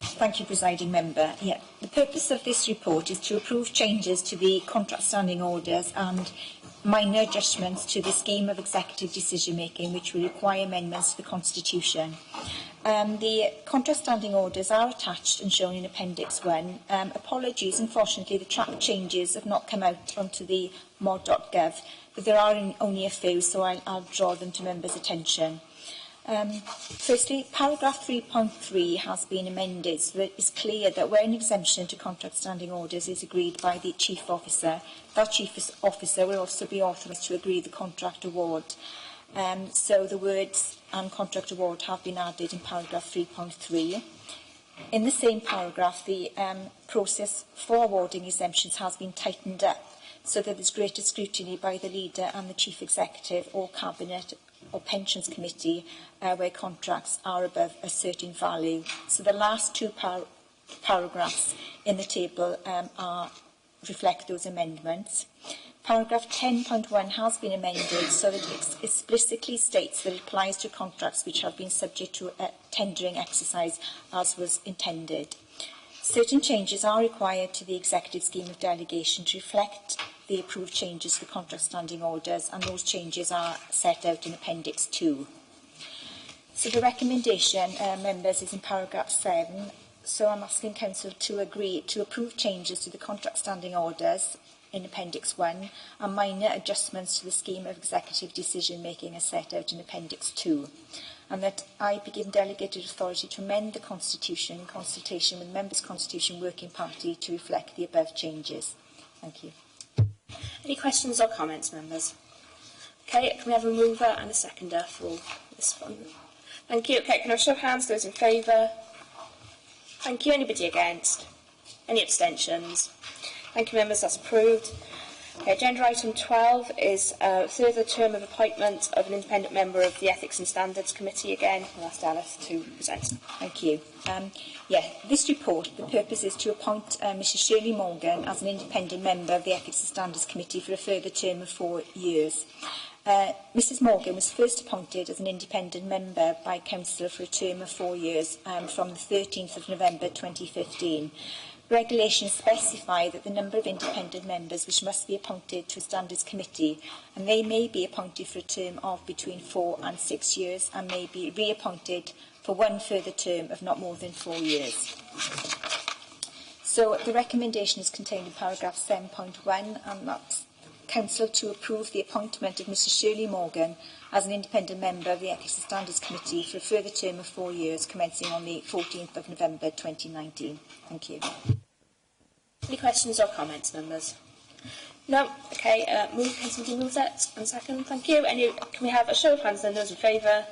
Thank you, Presiding Member. Yeah, the purpose of this report is to approve changes to the contract standing orders and minor adjustments to the scheme of executive decision-making which will require amendments to the Constitution. The contract standing orders are attached and shown in Appendix 1. Apologies, unfortunately, the track changes have not come out onto the mod.gov, but there are only a few, so I'll draw them to members' attention. Firstly, paragraph 3.3 has been amended so that it is clear that where an exemption to contract standing orders is agreed by the Chief Officer, that Chief Officer will also be authorised to agree the contract award. So the words "and contract award" have been added in paragraph 3.3. In the same paragraph, the process for awarding exemptions has been tightened up so that there is greater scrutiny by the Leader and the Chief Executive or Cabinet or Pensions Committee where contracts are above a certain value. So the last two paragraphs in the table reflect those amendments. Paragraph 10.1 has been amended so that it explicitly states that it applies to contracts which have been subject to a tendering exercise as was intended. Certain changes are required to the executive scheme of delegation to reflect the approved changes to the contract standing orders, and those changes are set out in Appendix 2. So the recommendation, members, is in paragraph 7. So I'm asking Council to agree to approve changes to the contract standing orders in Appendix 1 and minor adjustments to the scheme of executive decision-making as set out in Appendix 2, and that I be given delegated authority to amend the Constitution in consultation with the Members' Constitution Working Party to reflect the above changes. Thank you. Any questions or comments, members? Okay, can we have a mover and a seconder for this one? Thank you. Okay, can I show of hands, those in favour? Thank you. Anybody against? Any abstentions? Thank you, members. That's approved. Okay, agenda item 12 is a further term of appointment of an independent member of the Ethics and Standards Committee. Again, I'll ask Alice to present. Thank you. This report, the purpose is to appoint Mrs Shirley Morgan as an independent member of the Ethics and Standards Committee for a further term of 4 years. Mrs Morgan was first appointed as an independent member by Council for a term of 4 years from the 13th of November 2015. Regulations specify that the number of independent members which must be appointed to a standards committee, and they may be appointed for a term of between 4 and 6 years and may be reappointed for one further term of not more than 4 years. So the recommendation is contained in paragraph 7.1, and that's Council to approve the appointment of Mrs Shirley Morgan as an independent member of the Ethics and Standards Committee for a further term of 4 years, commencing on the 14th of November 2019. Thank you. Any questions or comments, members? No? Okay, Councillor moves that. And second, thank you. Can we have a show of hands then, those in favour?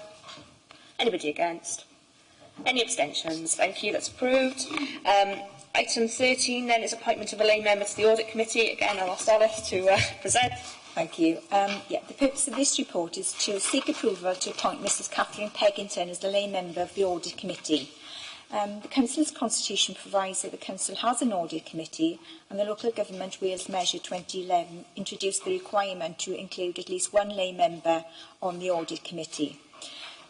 Anybody against? Any abstentions? Thank you, that's approved. Item 13 then is appointment of a lay member to the Audit Committee. Again, I'll ask Alice to present. Thank you. The purpose of this report is to seek approval to appoint Mrs Catherine Peggington as the lay member of the Audit Committee. The Council's constitution provides that the Council has an Audit Committee, and the Local Government Wales Measure 2011 introduced the requirement to include at least one lay member on the Audit Committee.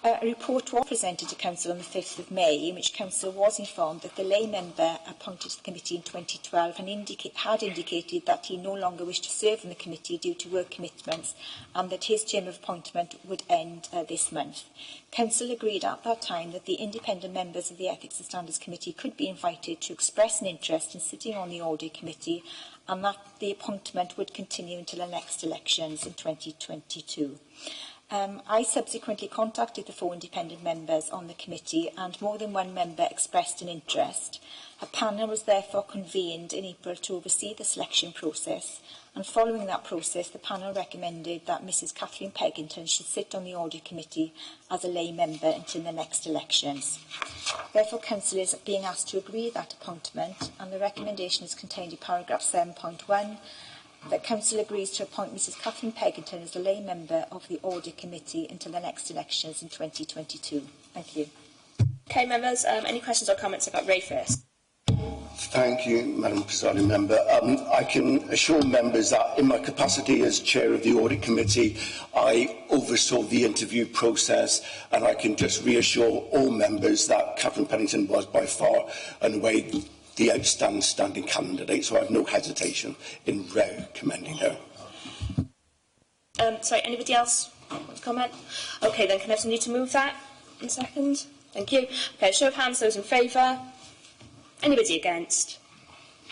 A report was presented to Council on the 5th of May, in which Council was informed that the lay member appointed to the committee in 2012 had indicated that he no longer wished to serve in the committee due to work commitments, and that his term of appointment would end this month. Council agreed at that time that the independent members of the Ethics and Standards Committee could be invited to express an interest in sitting on the Audit Committee, and that the appointment would continue until the next elections in 2022. I subsequently contacted the 4 independent members on the committee, and more than one member expressed an interest. A panel was therefore convened in April to oversee the selection process, and following that process, the panel recommended that Mrs Catherine Peggington should sit on the Audit Committee as a lay member until the next elections. Therefore, Council is being asked to agree that appointment, and the recommendation is contained in paragraph 7.1, that Council agrees to appoint Mrs Catherine Peggington as the lay member of the Audit Committee until the next elections in 2022. Thank you. Okay, members, any questions or comments about Ray first? Thank you, Madam Presiding Member. I can assure members that in my capacity as Chair of the Audit Committee, I oversaw the interview process, and I can just reassure all members that Catherine Peggington was by far and away the outstanding candidate, so I have no hesitation in recommending her. Sorry, anybody else want to comment? Okay, then can I have somebody to move that in a second? Thank you. Okay, show of hands, those in favour. Anybody against?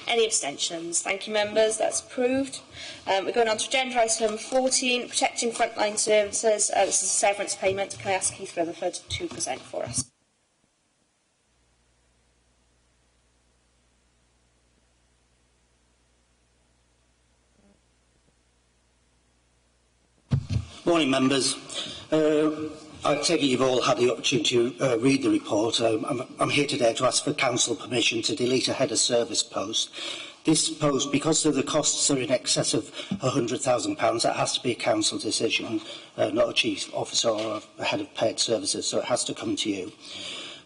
Any abstentions? Thank you, members. That's approved. We're going on to agenda item 14, protecting frontline services. This is a severance payment. Can I ask Keith Rutherford to present for us? Morning, members. I take it you've all had the opportunity to read the report. I'm here today to ask for council permission to delete a head of service post. This post, because of the costs are in excess of £100,000, that has to be a council decision, not a chief officer or a head of paid services, so it has to come to you.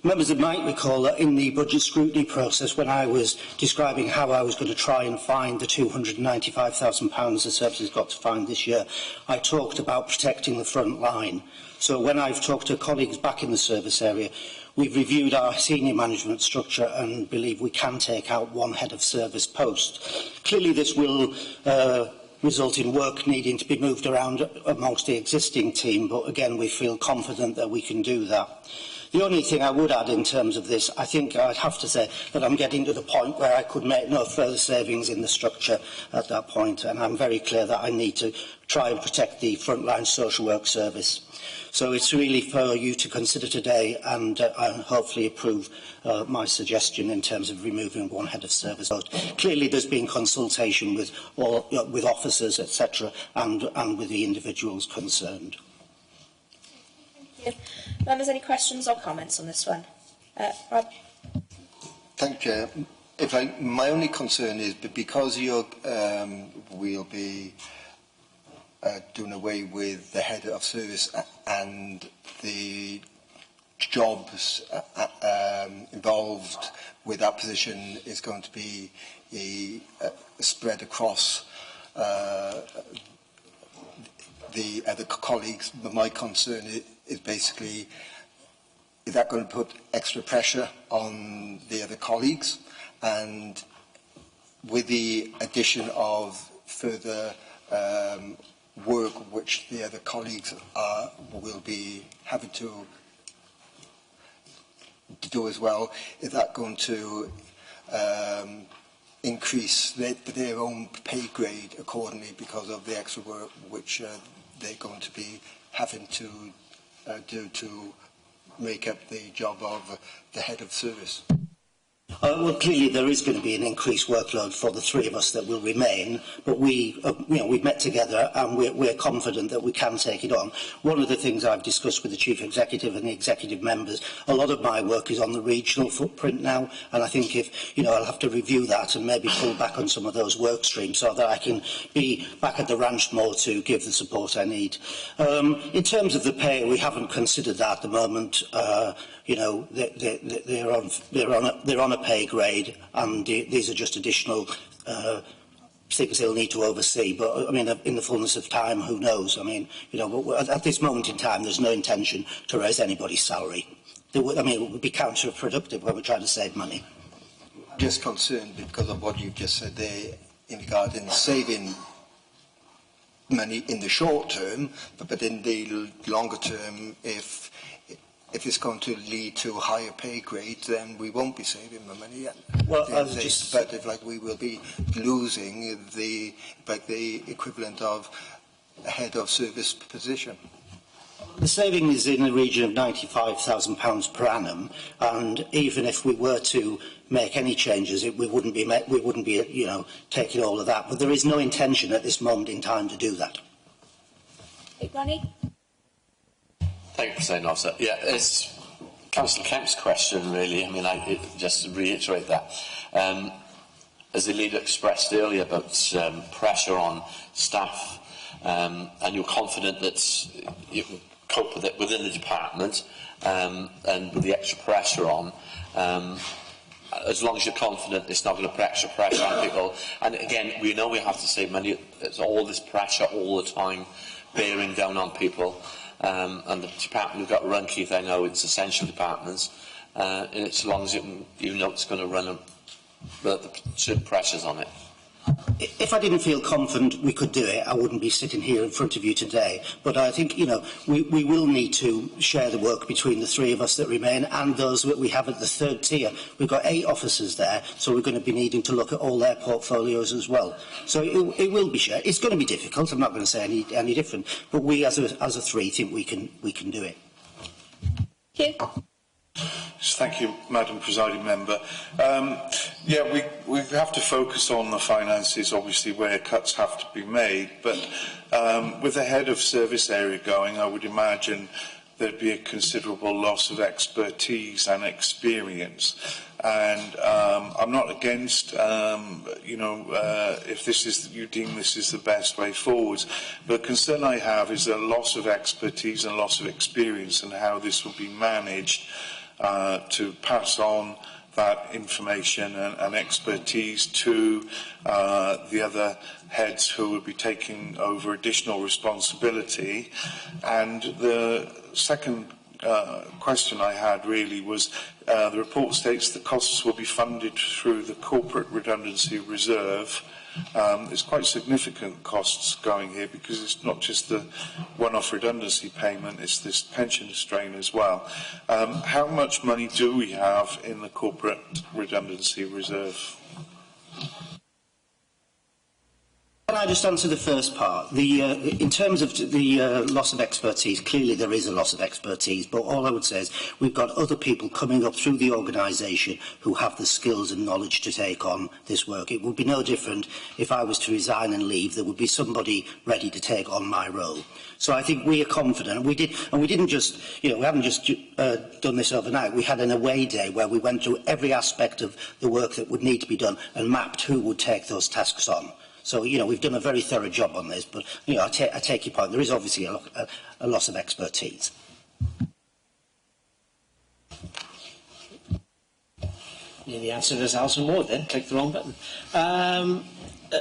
Members might recall that in the budget scrutiny process, when I was describing how I was going to try and find the £295,000 the services got to find this year, I talked about protecting the front line. So when I've talked to colleagues back in the service area, we've reviewed our senior management structure and believe we can take out one head of service post. Clearly this will result in work needing to be moved around amongst the existing team, but again we feel confident that we can do that. The only thing I would add in terms of this, I think I'd have to say that I'm getting to the point where I could make no further savings in the structure at that point, and I'm very clear that I need to try and protect the frontline social work service. So it's really for you to consider today and hopefully approve my suggestion in terms of removing one head of service. Clearly there's been consultation with officers, etc., and with the individuals concerned. Thank you. Members, any questions or comments on this one? Rob? Thank you, Chair. My only concern is because you're, we'll be doing away with the head of service and the jobs involved with that position is going to be spread across the other colleagues. But my concern is basically, is that going to put extra pressure on the other colleagues? And with the addition of further work which the other colleagues will be having to do as well, is that going to increase their own pay grade accordingly because of the extra work which they're going to be having to do to make up the job of the head of service? Well, clearly there is going to be an increased workload for the three of us that will remain, but we've met together and we're confident that we can take it on. One of the things I've discussed with the Chief Executive and the executive members, a lot of my work is on the regional footprint now, and I think I'll have to review that and maybe pull back on some of those work streams so that I can be back at the ranch more to give the support I need. In terms of the pay, we haven't considered that at the moment. They're on a pay grade, and these are just additional things they'll need to oversee. But I mean, in the fullness of time, who knows? I mean, at this moment in time, there's no intention to raise anybody's salary. It would be counterproductive when we're trying to save money. Just concerned because of what you've just said there in regarding saving money in the short term, but in the longer term, if it's going to lead to higher pay grades, then we won't be saving the money. But we will be losing the equivalent of a head of service position. The saving is in the region of £95,000 per annum, and even if we were to make any changes, we wouldn't be taking all of that. But there is no intention at this moment in time to do that. Ronnie? Thank you, President Officer. Yeah, it's Councillor Kemp's question, really. I mean, just to reiterate that. As the leader expressed earlier about pressure on staff, and you're confident that you can cope with it within the department, and with the extra pressure on, as long as you're confident it's not going to put extra pressure on people. And again, we know we have to save money. It's all this pressure all the time bearing down on people. And the department we've got run, Keith, I know it's essential departments, and it's as long as you know it's going to run, the certain pressures on it. If I didn't feel confident we could do it, I wouldn't be sitting here in front of you today. But I think, we will need to share the work between the three of us that remain and those that we have at the third tier. We've got 8 officers there, so we're going to be needing to look at all their portfolios as well. So it will be shared. It's going to be difficult. I'm not going to say any different. But we, as a three, think we can do it. Hugh? Thank you, Madam Presiding Member. We have to focus on the finances, obviously, where cuts have to be made. But with the head of service area going, I would imagine there'd be a considerable loss of expertise and experience. And I'm not against, if you deem this is the best way forward. But the concern I have is a loss of expertise and loss of experience and how this will be managed to pass on that information and expertise to the other heads who will be taking over additional responsibility. And the second question I had really was, the report states the costs will be funded through the Corporate Redundancy Reserve. There's quite significant costs going here because it's not just the one-off redundancy payment, it's this pension strain as well. How much money do we have in the Corporate Redundancy Reserve? Can I just answer the first part? In terms of the loss of expertise, clearly there is a loss of expertise, but all I would say is we've got other people coming up through the organisation who have the skills and knowledge to take on this work. It would be no different if I was to resign and leave. There would be somebody ready to take on my role. So I think we are confident. We haven't just done this overnight. We had an away day where we went through every aspect of the work that would need to be done and mapped who would take those tasks on. So, we've done a very thorough job on this, but, I take your point. There is obviously a loss of expertise. Yeah, the answer is Alison Ward then. Click the wrong button.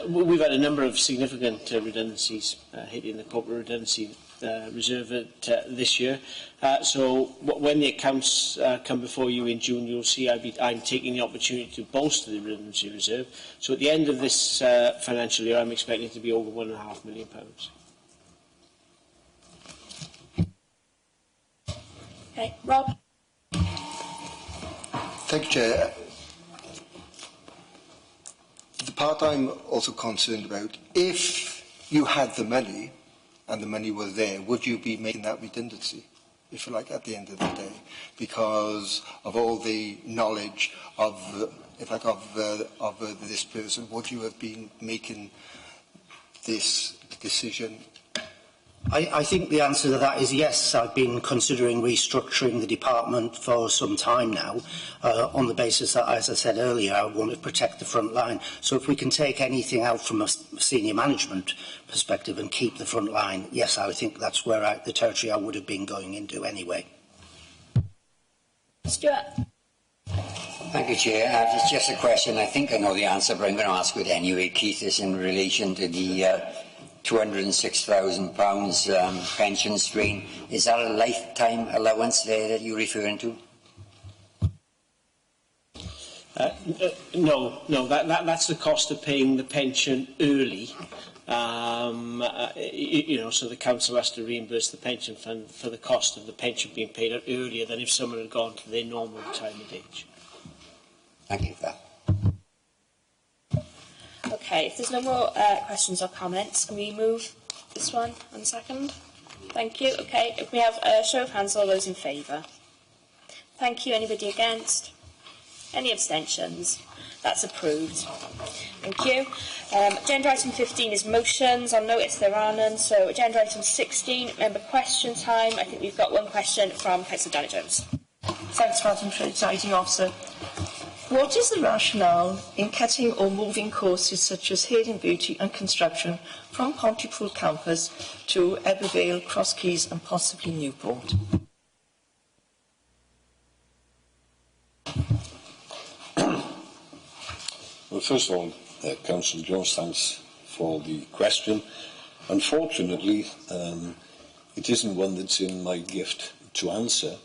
We've had a number of significant redundancies hitting the Corporate Redundancy reserve it this year. So when the accounts come before you in June, you'll see I'm taking the opportunity to bolster the redundancy reserve. So at the end of this financial year, I'm expecting it to be over £1.5 million. Okay, Rob. Thank you, Chair. The part I'm also concerned about, if you had the money and the money was there, would you be making that redundancy, if you like, at the end of the day? Because of all the knowledge of, if like, of this person, would you have been making this decision? I think the answer to that is yes. I've been considering restructuring the department for some time now, on the basis that, as I said earlier, I want to protect the front line. So if we can take anything out from a senior management perspective and keep the front line, yes, I think that's where the territory I would have been going into anyway. Stuart. Thank you, Chair. It's just a question. I think I know the answer, but I'm going to ask it anyway. Keith, is in relation to the £206,000 pension strain. Is that a lifetime allowance there that you're referring to? No, that's the cost of paying the pension early. You know, so the council has to reimburse the pension fund for the cost of the pension being paid out earlier than if someone had gone to their normal retirement age. Thank you for that. Okay, if there's no more questions or comments, can we move this one on second? Thank you. Okay, if we have a show of hands, all those in favour. Thank you. Anybody against? Any abstentions? That's approved. Thank you. Agenda item 15 is motions. I'll notice there are none. So agenda item 16, member question time. I think we've got one question from Councillor Dana Jones. Thanks, Madam Presiding Officer. What is the rationale in cutting or moving courses such as hair and beauty and construction from Pontypool campus to Ebervale, Crosskeys and possibly Newport? Well, first of all, Councillor Jones, thanks for the question. Unfortunately, it isn't one that's in my gift to answer,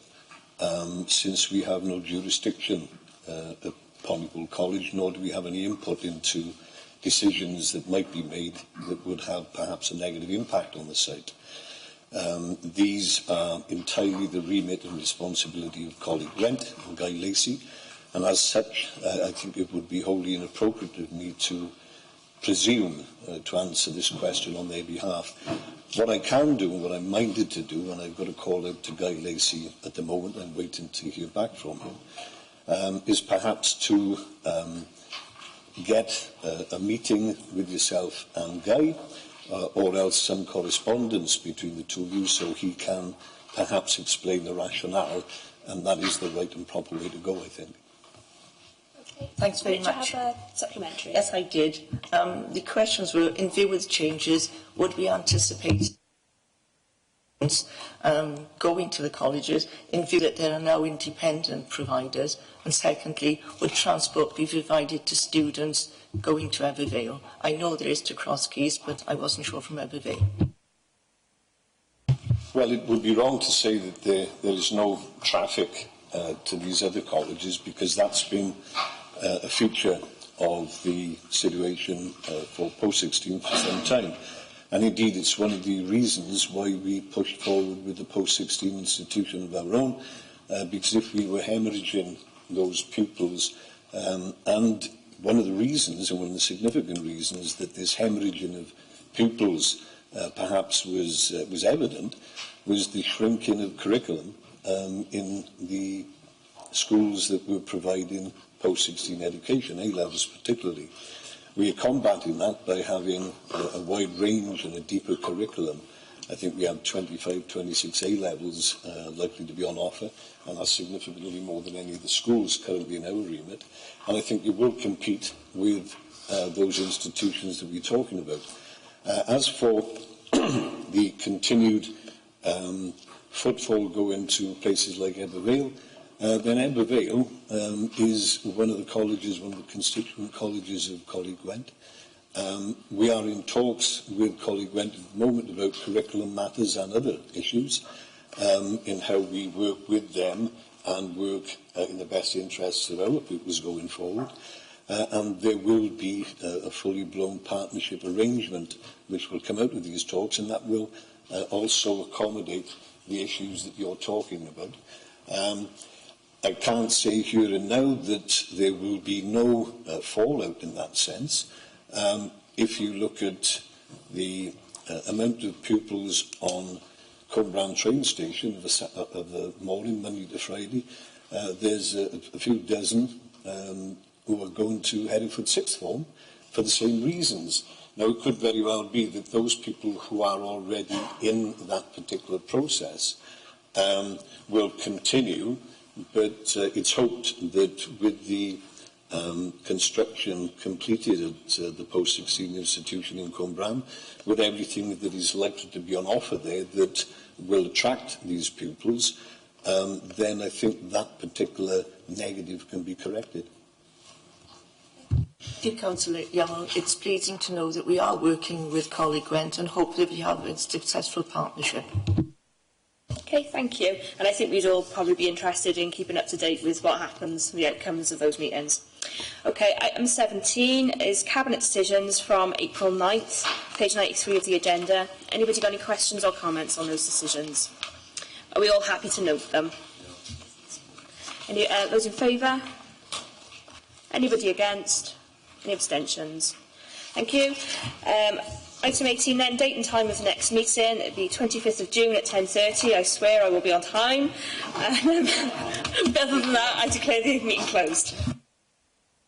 since we have no jurisdiction at Pontypool College, nor do we have any input into decisions that might be made that would have perhaps a negative impact on the site. These are entirely the remit and responsibility of colleague Gwent and Guy Lacey, and as such, I think it would be wholly inappropriate of me to presume to answer this question on their behalf. What I can do, and what I'm minded to do, and I've got a call out to Guy Lacey at the moment, I'm waiting to hear back from him, is perhaps to get a meeting with yourself and Guy, or else some correspondence between the two of you, so he can perhaps explain the rationale, and that is the right and proper way to go, I think. Thanks very much. Did you have a supplementary? Yes, I did. The questions were, in view of the changes, would we anticipate going to the colleges in view that there are now independent providers? And secondly, would transport be provided to students going to Ebervale? I know there is to Crosskeys, but I wasn't sure from Ebervale. Well, it would be wrong to say that there is no traffic to these other colleges, because that's been a feature of the situation for post-16 for some time. And indeed, it's one of the reasons why we pushed forward with the post-16 institution of our own, because if we were hemorrhaging those pupils, and one of the reasons, and one of the significant reasons that this hemorrhaging of pupils perhaps was evident, was the shrinking of curriculum in the schools that were providing post-16 education, A-levels particularly. We are combating that by having a wide range and a deeper curriculum. I think we have 25, 26 A-levels likely to be on offer, and that's significantly more than any of the schools currently in our remit. And I think it will compete with those institutions that we're talking about. As for the continued footfall going to places like Ebervale, then Ebervale is one of the colleges, one of the constituent colleges of Colleague Gwent, We are in talks with colleague Went at the moment about curriculum matters and other issues in how we work with them and work in the best interests of our pupils going forward. And there will be a fully blown partnership arrangement which will come out of these talks, and that will also accommodate the issues that you're talking about. I can't say here and now that there will be no fallout in that sense. If you look at the amount of pupils on Cwmbran train station of the morning, Monday to Friday, there's a few dozen who are going to Hereford Sixth Form for the same reasons. Now, it could very well be that those people who are already in that particular process will continue, but it's hoped that with the construction completed at the post-16 institution in Cwmbran, with everything that is likely to be on offer there that will attract these pupils, then I think that particular negative can be corrected. Thank you, Councillor Young. It's pleasing to know that we are working with colleague Gwent and hope that we have a successful partnership. Okay, thank you. And I think we'd all probably be interested in keeping up to date with what happens, the outcomes of those meetings. Okay, item 17 is Cabinet decisions from April 9th, page 93 of the agenda. Anybody got any questions or comments on those decisions? Are we all happy to note them? Any, those in favour? Anybody against? Any abstentions? Thank you. Item 18 then, date and time of the next meeting. It'll be 25th of June at 10:30. I swear I will be on time. Other than that, I declare the meeting closed.